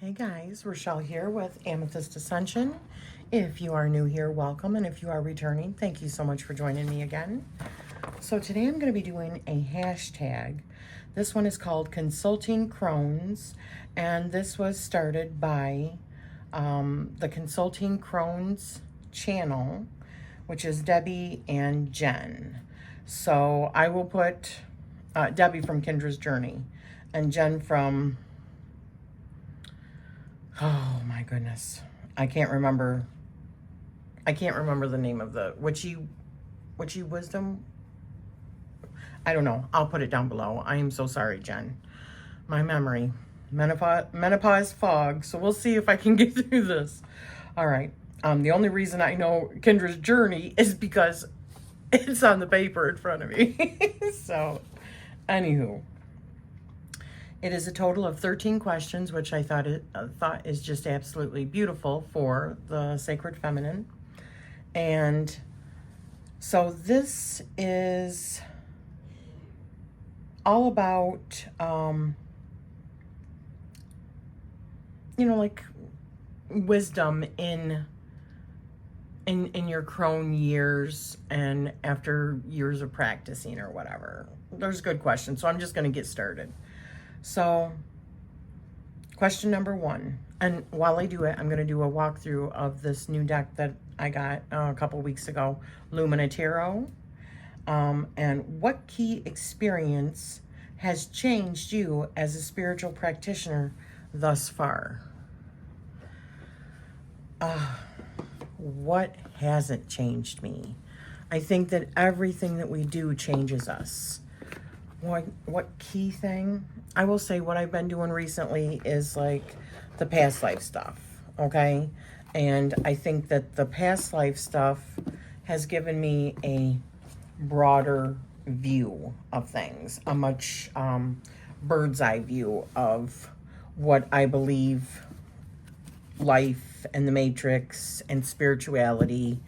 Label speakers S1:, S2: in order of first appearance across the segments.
S1: Hey guys, Rachele here with Amethyst Ascension. If you are new here, welcome, and if you are returning, thank you so much for joining me again. So today I'm going to be doing a hashtag. This one is called Consulting Crones, and this was started by the Consulting Crones channel, which is Debbie and Jen. So I will put Debbie from Kendra's Journey and Jen from... Oh my goodness. I can't remember the name of the Witchy Wisdom. I don't know. I'll put it down below. I am so sorry, Jen. My memory. Menopause fog. So we'll see if I can get through this. All right. The only reason I know Kendra's Journey is because it's on the paper in front of me. So, anywho. It is a total of 13 questions, which I thought is just absolutely beautiful for the Sacred Feminine. And so this is all about, like wisdom in your crone years and after years of practicing or whatever. There's good questions, so I'm just going to get started. So, question number 1, and while I do it, I'm going to do a walkthrough of this new deck that I got a couple weeks ago, Lumina Tarot, and what key experience has changed you as a spiritual practitioner thus far? What hasn't changed me? I think that everything that we do changes us. What key thing? I will say what I've been doing recently is like the past life stuff, okay? And I think that the past life stuff has given me a broader view of things, a much bird's eye view of what I believe life and the matrix and spirituality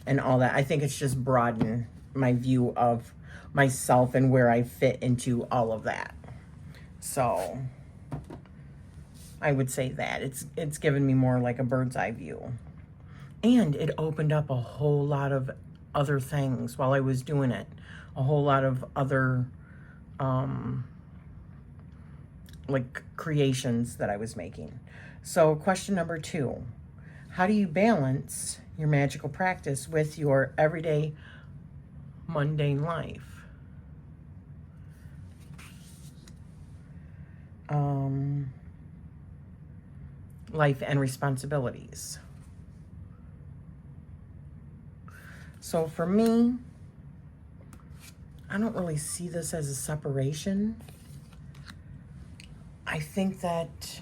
S1: and all that. I think it's just broadened my view of myself and where I fit into all of that. So I would say that it's given me more like a bird's eye view. And it opened up a whole lot of other things while I was doing it. A whole lot of other like creations that I was making. So question number 2, how do you balance your magical practice with your everyday mundane life? Life and responsibilities. So for me, I don't really see this as a separation. I think that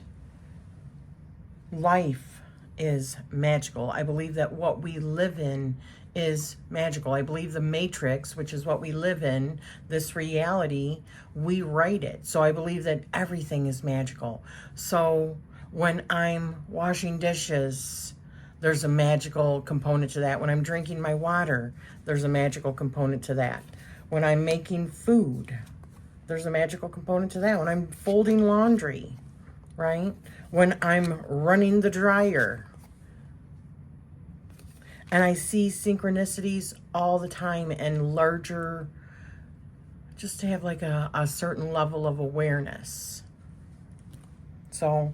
S1: life is magical. I believe that what we live in is magical. I believe the matrix, which is what we live in, this reality, we write it. So I believe that everything is magical. So when I'm washing dishes, there's a magical component to that. When I'm drinking my water, there's a magical component to that. When I'm making food, there's a magical component to that. When I'm folding laundry, right? When I'm running the dryer. And I see synchronicities all the time and larger, just to have like a certain level of awareness. So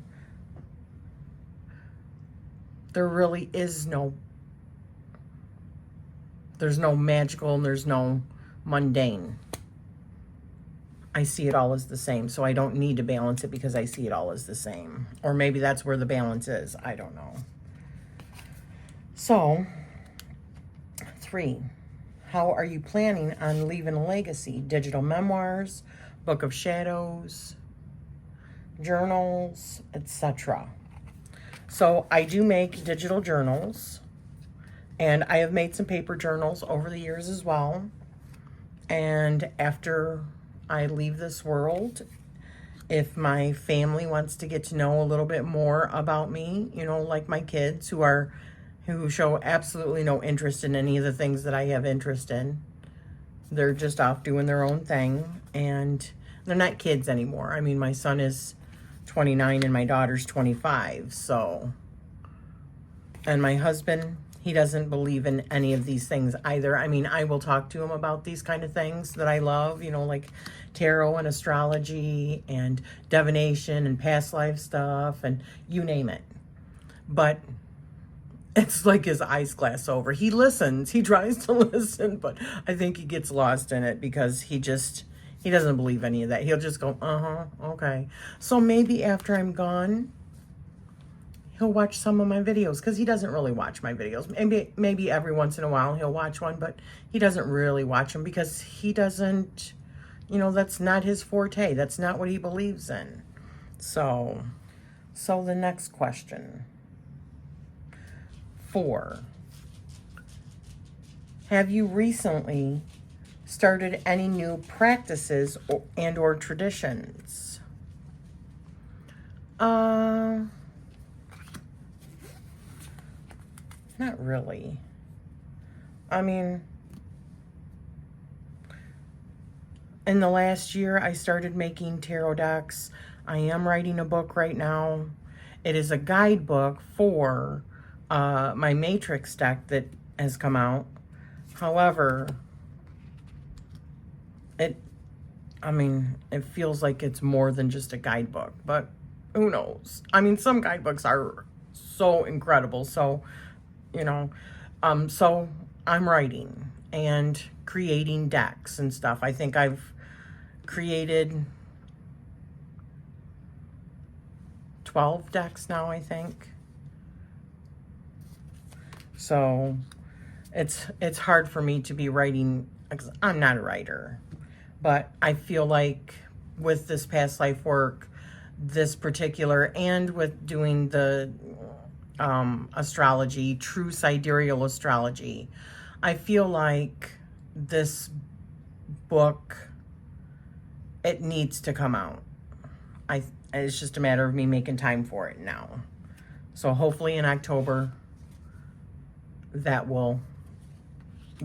S1: there really is there's no magical and there's no mundane. I see it all as the same, so I don't need to balance it because I see it all as the same. Or maybe that's where the balance is. I don't know. So, 3, how are you planning on leaving a legacy? Digital memoirs, book of shadows, journals, etc. So I do make digital journals, and I have made some paper journals over the years as well. And after I leave this world, if my family wants to get to know a little bit more about me, like my kids who show absolutely no interest in any of the things that I have interest in, they're just off doing their own thing, and they're not kids anymore. I mean, my son is 29 and my daughter's 25. So, and my husband, he doesn't believe in any of these things either. I mean, I will talk to him about these kind of things that I love, you know, like tarot and astrology and divination and past life stuff and you name it. But it's like his eyes glass over. He listens. He tries to listen, but I think he gets lost in it because he doesn't believe any of that. He'll just go, okay. So maybe after I'm gone, he'll watch some of my videos because he doesn't really watch my videos. Maybe every once in a while he'll watch one, but he doesn't really watch them because he doesn't, you know, that's not his forte. That's not what he believes in. So the next question. 4. Have you recently started any new practices or traditions? Not really. I mean, in the last year, I started making tarot decks. I am writing a book right now. It is a guidebook for my Matrix deck that has come out. However, it feels like it's more than just a guidebook, but who knows? I mean, some guidebooks are so incredible. So, you know, so I'm writing and creating decks and stuff. I think I've created 12 decks now, I think. So it's hard for me to be writing because I'm not a writer. But I feel like with this past life work, this particular, and with doing the astrology, true sidereal astrology, I feel like this book, it needs to come out. It's just a matter of me making time for it now. So hopefully in October, that will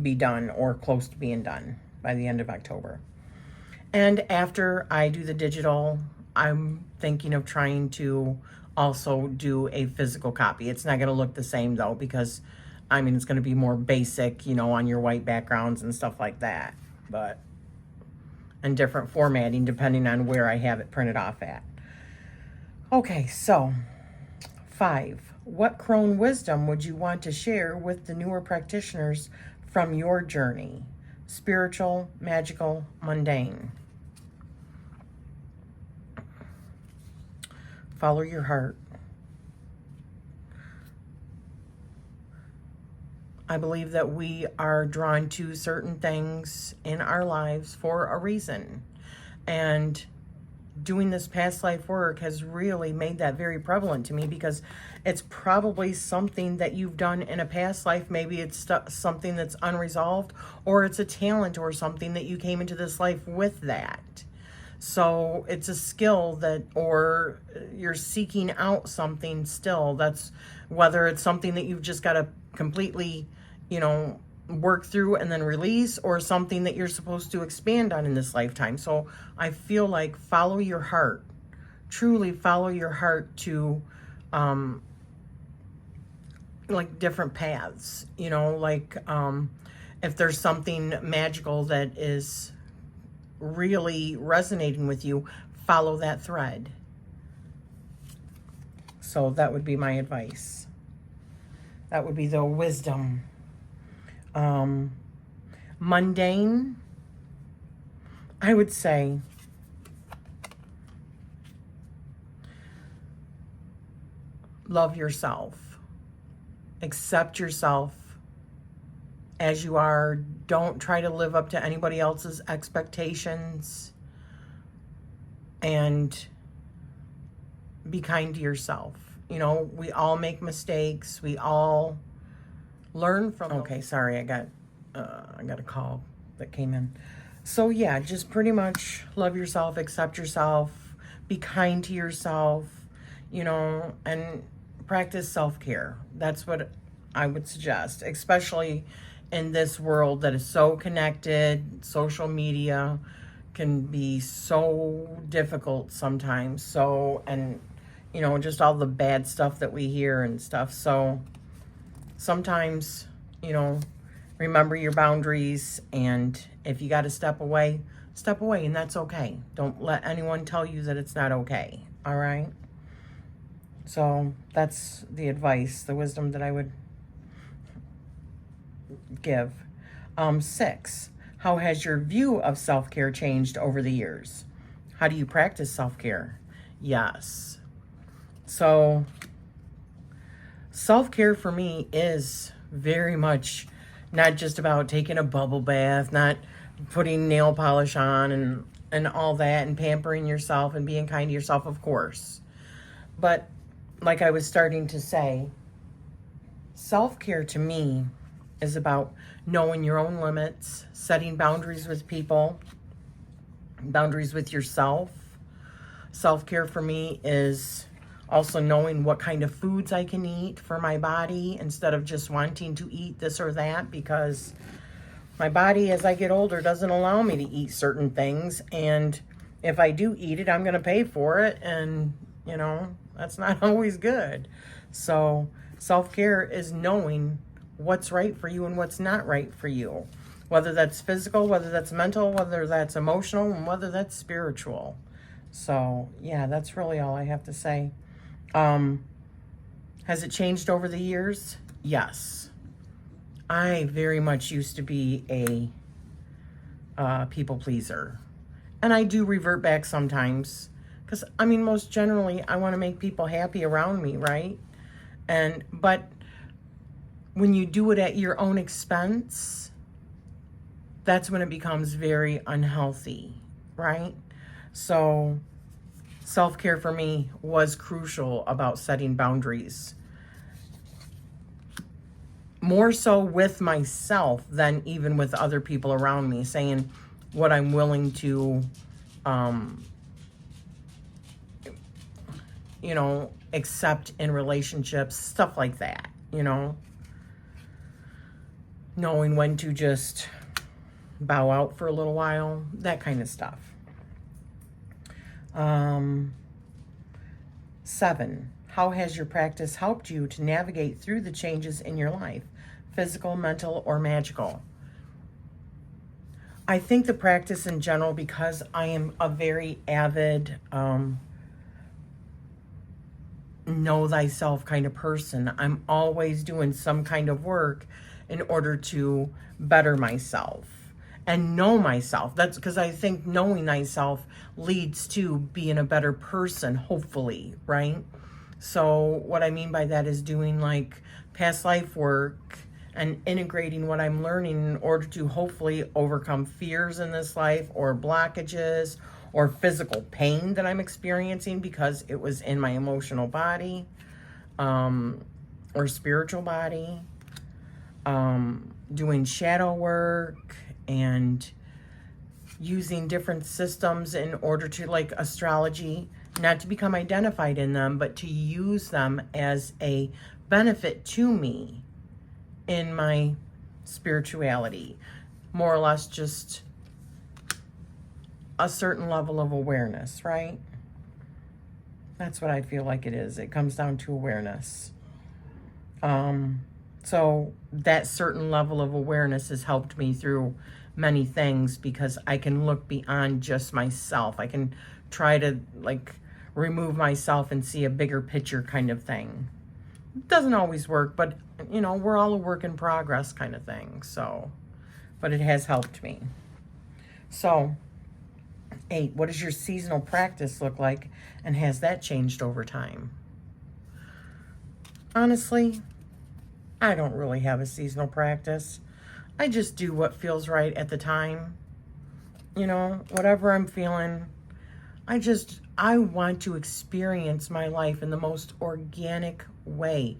S1: be done or close to being done by the end of October. And after I do the digital, I'm thinking of trying to also do a physical copy. It's not going to look the same though, because I mean, it's going to be more basic, you know, on your white backgrounds and stuff like that, but and different formatting depending on where I have it printed off at. Okay, so 5. What crone wisdom would you want to share with the newer practitioners from your journey? Spiritual, magical, mundane. Follow your heart. I believe that we are drawn to certain things in our lives for a reason. And doing this past life work has really made that very prevalent to me, because it's probably something that you've done in a past life. Maybe it's something that's unresolved, or it's a talent or something that you came into this life with that. So it's a skill that, or you're seeking out something still. That's whether it's something that you've just got to completely, you know, work through and then release, or something that you're supposed to expand on in this lifetime. So I feel like follow your heart, truly follow your heart to like different paths, you know, like if there's something magical that is really resonating with you, follow that thread. So that would be my advice. That would be the wisdom. Mundane, I would say love yourself. Accept yourself as you are. Don't try to live up to anybody else's expectations. And be kind to yourself. You know, we all make mistakes. We all learn from them. Okay, sorry, I got a call that came in. So yeah, just pretty much love yourself, accept yourself, be kind to yourself, you know, and practice self-care. That's what I would suggest, especially in this world that is so connected. Social media can be so difficult sometimes. So, and you know, just all the bad stuff that we hear and stuff. So sometimes, you know, remember your boundaries, and if you got to step away, and that's okay. Don't let anyone tell you that it's not okay. All right? So that's the advice, the wisdom that I would give. 6, how has your view of self-care changed over the years? How do you practice self-care? Yes. So self-care for me is very much not just about taking a bubble bath, not putting nail polish on and all that, and pampering yourself and being kind to yourself, of course. But like I was starting to say, self-care to me is about knowing your own limits, setting boundaries with people, boundaries with yourself. Self-care for me is also knowing what kind of foods I can eat for my body instead of just wanting to eat this or that, because my body, as I get older, doesn't allow me to eat certain things. And if I do eat it, I'm going to pay for it. And, you know, that's not always good. So self-care is knowing what's right for you and what's not right for you, whether that's physical, whether that's mental, whether that's emotional, and whether that's spiritual. So yeah, that's really all I have to say. Has it changed over the years? Yes. I very much used to be a people pleaser, and I do revert back sometimes, because I mean, most generally I want to make people happy around me, right? But when you do it at your own expense, that's when it becomes very unhealthy, right? So self-care for me was crucial about setting boundaries, more so with myself than even with other people around me, saying what I'm willing to, you know, accept in relationships, stuff like that, you know, knowing when to just bow out for a little while, that kind of stuff. 7, how has your practice helped you to navigate through the changes in your life, physical, mental, or magical? I think the practice in general, because I am a very avid, know thyself kind of person, I'm always doing some kind of work in order to better myself and know myself. That's because I think knowing thyself leads to being a better person, hopefully, right? So what I mean by that is doing like past life work and integrating what I'm learning in order to hopefully overcome fears in this life, or blockages, or physical pain that I'm experiencing because it was in my emotional body, or spiritual body. Doing shadow work and using different systems in order to, like astrology, not to become identified in them, but to use them as a benefit to me in my spirituality. More or less just a certain level of awareness, right? That's what I feel like it is. It comes down to awareness. So that certain level of awareness has helped me through many things, because I can look beyond just myself. I can try to like remove myself and see a bigger picture kind of thing. It doesn't always work, but you know, we're all a work in progress kind of thing. So, but it has helped me. So 8, what does your seasonal practice look like, and has that changed over time? Honestly, I don't really have a seasonal practice. I just do what feels right at the time. You know, whatever I'm feeling, I want to experience my life in the most organic way.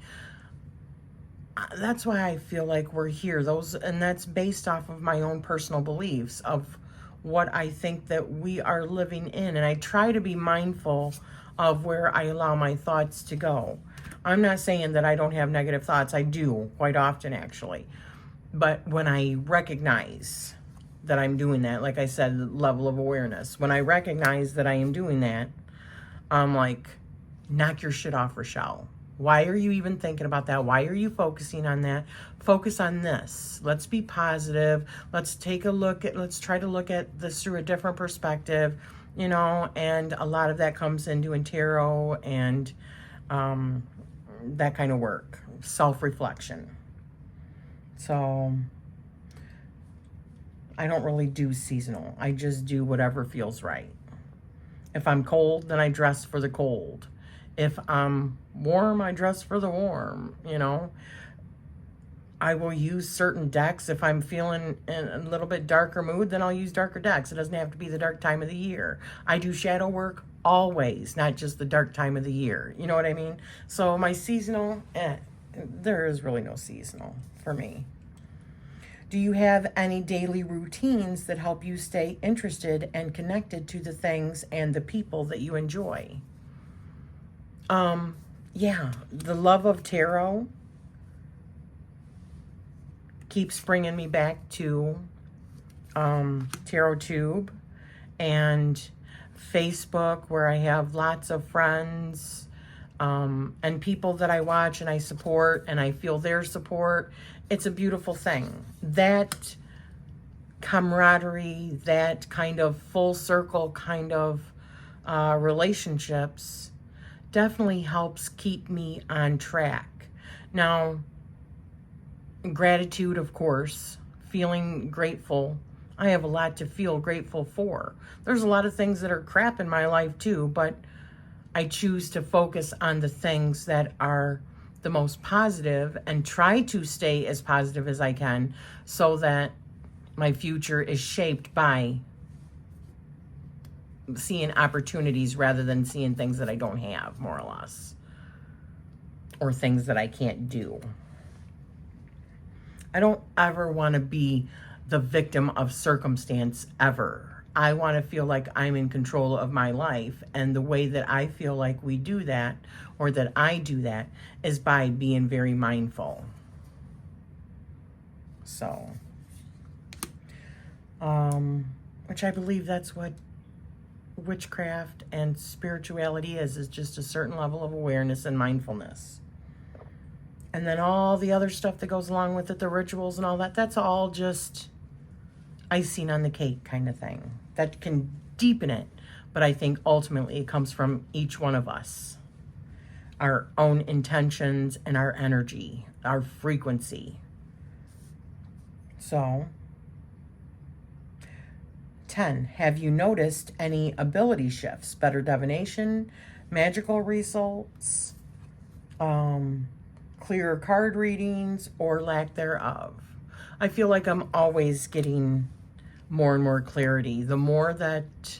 S1: That's why I feel like we're here. And that's based off of my own personal beliefs of what I think that we are living in. And I try to be mindful of where I allow my thoughts to go. I'm not saying that I don't have negative thoughts. I do quite often, actually. But when I recognize that I'm doing that, like I said, the level of awareness, when I recognize that I am doing that, I'm like, knock your shit off, Rachele. Why are you even thinking about that? Why are you focusing on that? Focus on this. Let's be positive. Let's try to look at this through a different perspective, you know, and a lot of that comes into doing tarot and that kind of work, self-reflection. So I don't really do seasonal. I just do whatever feels right. If I'm cold, then I dress for the cold. If I'm warm, I dress for the warm, you know. I will use certain decks. If I'm feeling in a little bit darker mood, then I'll use darker decks. It doesn't have to be the dark time of the year. I do shadow work always, not just the dark time of the year. You know what I mean? So my seasonal, there is really no seasonal for me. Do you have any daily routines that help you stay interested and connected to the things and the people that you enjoy? Yeah, the love of tarot keeps bringing me back to Tarot Tube and Facebook, where I have lots of friends and people that I watch and I support and I feel their support. It's a beautiful thing. That camaraderie, that kind of full circle kind of relationships definitely helps keep me on track. Now, gratitude, of course, feeling grateful. I have a lot to feel grateful for. There's a lot of things that are crap in my life too, but I choose to focus on the things that are the most positive and try to stay as positive as I can so that my future is shaped by seeing opportunities rather than seeing things that I don't have, more or less, or things that I can't do. I don't ever want to be the victim of circumstance ever. I want to feel like I'm in control of my life, and the way that I feel like we do that, or that I do that, is by being very mindful. So, which I believe that's what witchcraft and spirituality is just a certain level of awareness and mindfulness. And then all the other stuff that goes along with it, the rituals and all that, that's all just icing on the cake kind of thing. That can deepen it, but I think ultimately it comes from each one of us. Our own intentions and our energy, our frequency. So, 10, have you noticed any ability shifts, better divination, magical results, clearer card readings, or lack thereof? I feel like I'm always getting more and more clarity. The more that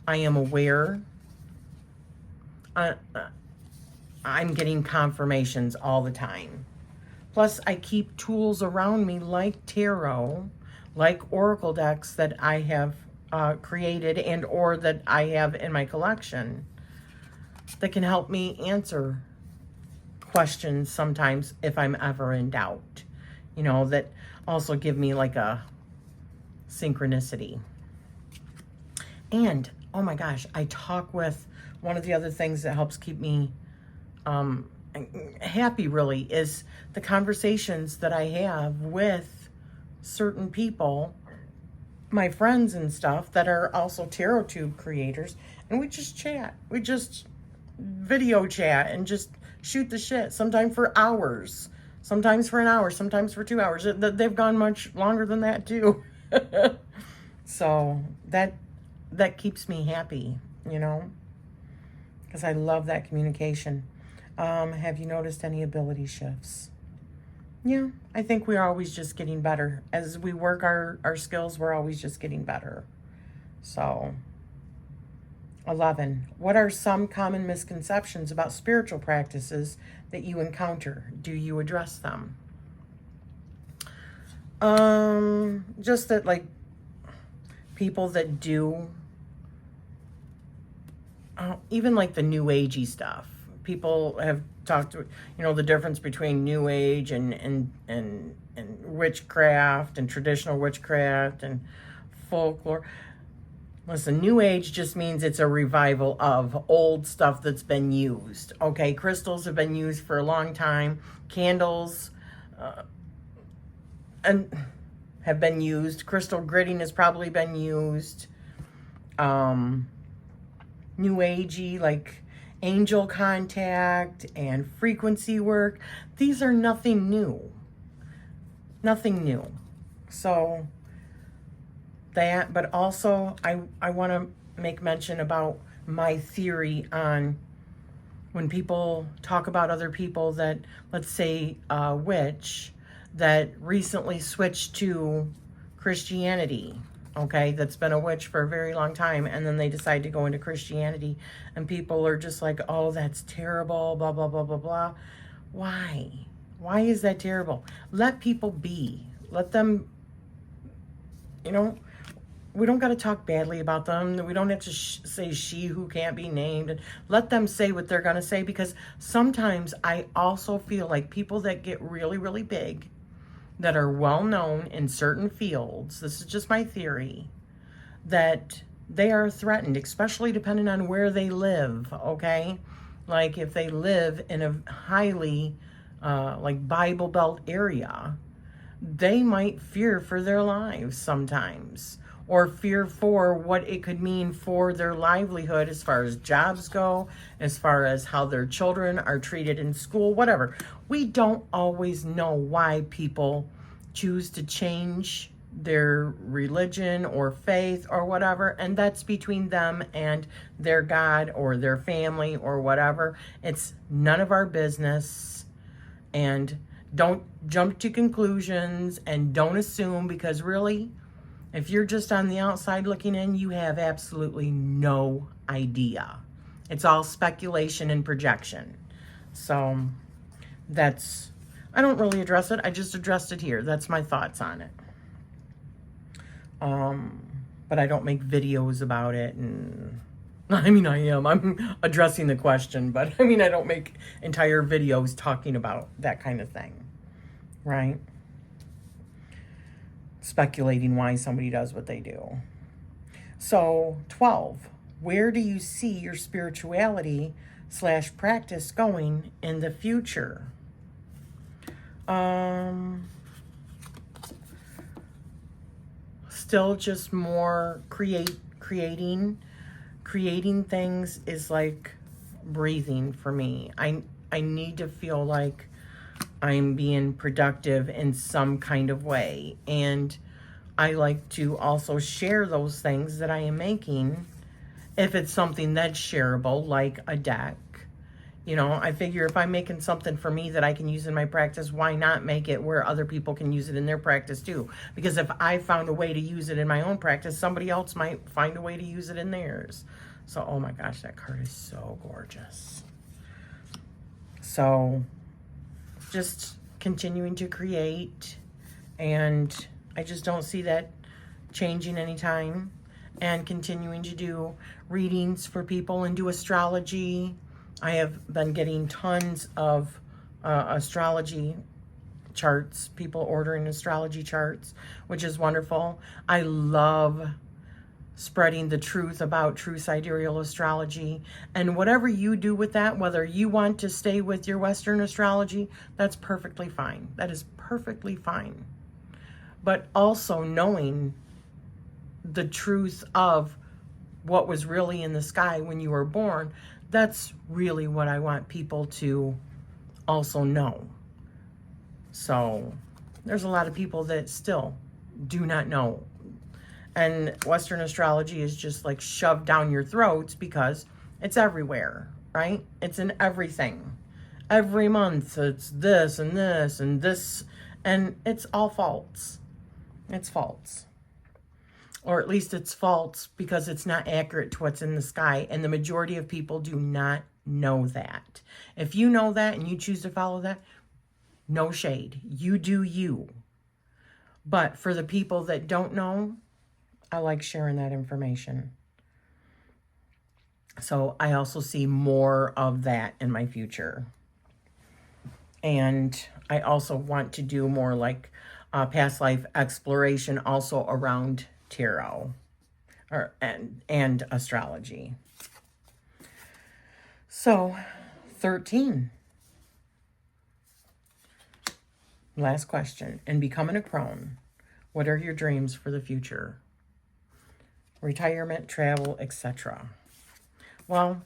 S1: I am aware, I'm getting confirmations all the time. Plus, I keep tools around me like tarot, like oracle decks that I have created and or that I have in my collection that can help me answer questions sometimes if I'm ever in doubt. You know, that also give me like a synchronicity. And, oh my gosh, I talk with, one of the other things that helps keep me happy really is the conversations that I have with certain people, my friends and stuff that are also Tarot Tube creators, and we just chat. We just video chat and just shoot the shit, sometimes for hours, sometimes for an hour, sometimes for 2 hours. They've gone much longer than that too. So that keeps me happy, you know, because I love that communication. Have you noticed any ability shifts? Yeah, I think we're always just getting better. As we work our skills, we're always just getting better. So, 11, what are some common misconceptions about spiritual practices that you encounter? Do you address them? Just that, like, people that do, even like the new agey stuff. People have talked to, you know, the difference between new age and witchcraft and traditional witchcraft and folklore. Listen, New Age just means it's a revival of old stuff that's been used. Okay, crystals have been used for a long time. Candles and have been used. Crystal gridding has probably been used. New Agey, like angel contact and frequency work. These are nothing new. Nothing new. So that, but also I want to make mention about my theory on when people talk about other people that, let's say a witch that recently switched to Christianity, okay, that's been a witch for a very long time, and then they decide to go into Christianity, and people are just like, oh, that's terrible, blah, blah, blah, blah, blah. Why? Why is that terrible? Let people be. Let them, you know, we don't got to talk badly about them. We don't have to say she who can't be named. And let them say what they're going to say, because sometimes I also feel like people that get really, really big, that are well known in certain fields, this is just my theory, that they are threatened, especially depending on where they live, okay? Like if they live in a highly like Bible Belt area, they might fear for their lives sometimes, or fear for what it could mean for their livelihood as far as jobs go, as far as how their children are treated in school, whatever. We don't always know why people choose to change their religion or faith or whatever, and that's between them and their God or their family or whatever. It's none of our business, and don't jump to conclusions and don't assume, because really, if you're just on the outside looking in, you have absolutely no idea. It's all speculation and projection. So that's, I don't really address it. I just addressed it here. That's my thoughts on it. But I don't make videos about it. And I mean, I'm addressing the question, but I mean, I don't make entire videos talking about that kind of thing, right? Speculating why somebody does what they do. So 12, where do you see your spirituality / practice going in the future? Still just more creating things is like breathing for me. I need to feel like I'm being productive in some kind of way. And I like to also share those things that I am making, if it's something that's shareable, like a deck. You know, I figure if I'm making something for me that I can use in my practice, why not make it where other people can use it in their practice too? Because if I found a way to use it in my own practice, somebody else might find a way to use it in theirs. So, oh my gosh, that card is so gorgeous. So, just continuing to create, and I just don't see that changing anytime, and continuing to do readings for people and do astrology. I have been getting tons of astrology charts, people ordering astrology charts, which is wonderful. I love spreading the truth about true sidereal astrology, and whatever you do with that, whether you want to stay with your Western astrology, that's perfectly fine. That is perfectly fine. But also knowing the truth of what was really in the sky when you were born, that's really what I want people to also know. So there's a lot of people that still do not know. And Western astrology is just like shoved down your throats because it's everywhere, right? It's in everything. Every month it's this and this and this, and it's all false. It's false. Or at least it's false because it's not accurate to what's in the sky, and the majority of people do not know that. If you know that and you choose to follow that, no shade. You do you. But for the people that don't know, I like sharing that information. So I also see more of that in my future. And I also want to do more like past life exploration also around tarot. and astrology. So, 13. Last question. In becoming a crone, what are your dreams for the future? Retirement, travel, etc. Well,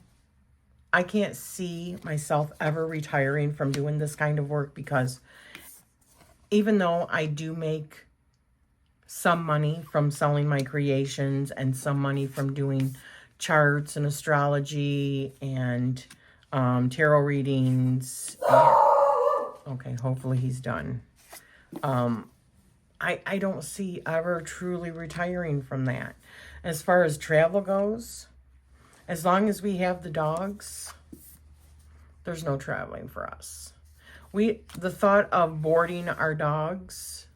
S1: I can't see myself ever retiring from doing this kind of work, because even though I do make some money from selling my creations and some money from doing charts and astrology and tarot readings. Okay, hopefully he's done. I don't see ever truly retiring from that. As far as travel goes, as long as we have the dogs, there's no traveling for us. The thought of boarding our dogs,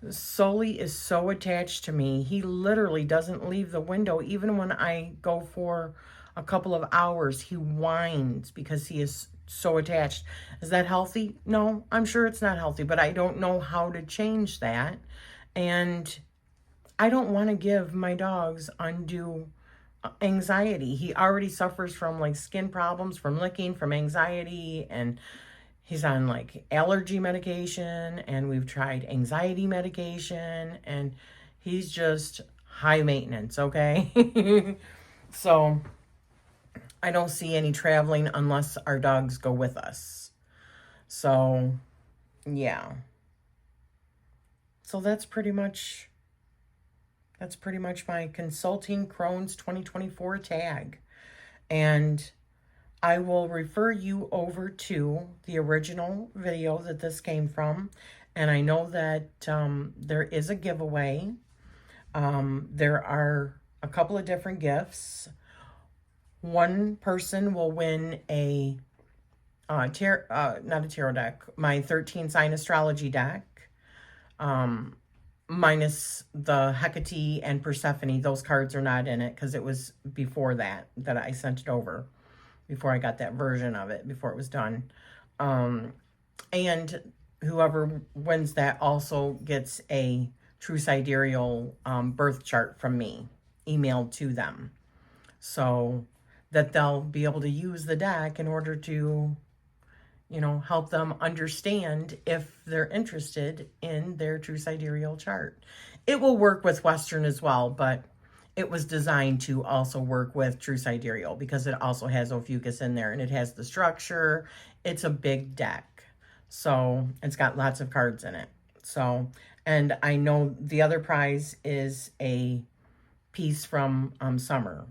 S1: Sully is so attached to me. He literally doesn't leave the window. Even when I go for a couple of hours, he whines because he is so attached. Is that healthy? No, I'm sure it's not healthy, but I don't know how to change that. And I don't want to give my dogs undue anxiety. He already suffers from like skin problems, from licking, from anxiety, and he's on like allergy medication, and we've tried anxiety medication, and he's just high maintenance, okay? So I don't see any traveling unless our dogs go with us. So yeah. So that's pretty much my Consulting Crone's 2024 tag. And I will refer you over to the original video that this came from. And I know that there is a giveaway. There are a couple of different gifts. One person will win a, not a tarot deck, my 13 sign astrology deck. Minus the Hecate and Persephone. Those cards are not in it because it was before that I sent it over. Before I got that version of it, before it was done. And whoever wins that also gets a true sidereal birth chart from me, emailed to them. So that they'll be able to use the deck in order to, help them understand if they're interested in their true sidereal chart. It will work with Western as well, but it was designed to also work with true sidereal because it also has Ophiuchus in there and it has the structure. It's a big deck. So it's got lots of cards in it. So, and I know the other prize is a piece from Summer.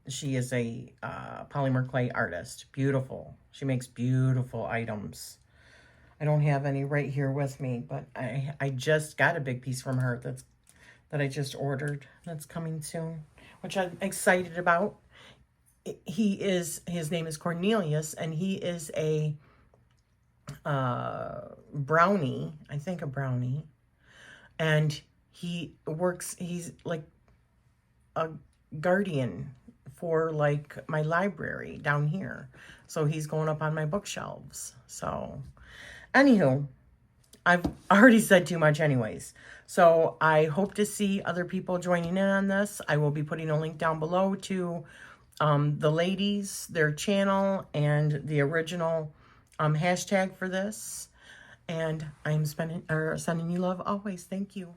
S1: She is a polymer clay artist. Beautiful. She makes beautiful items. I don't have any right here with me, but I just got a big piece from her that I just ordered. That's coming soon, which I'm excited about. His name is Cornelius, and he is a brownie, I think a brownie, and he's like a guardian for like my library down here. So he's going up on my bookshelves. So anywho, I've already said too much anyways. So I hope to see other people joining in on this. I will be putting a link down below to the ladies, their channel, and the original hashtag for this. And I'm sending you love always. Thank you.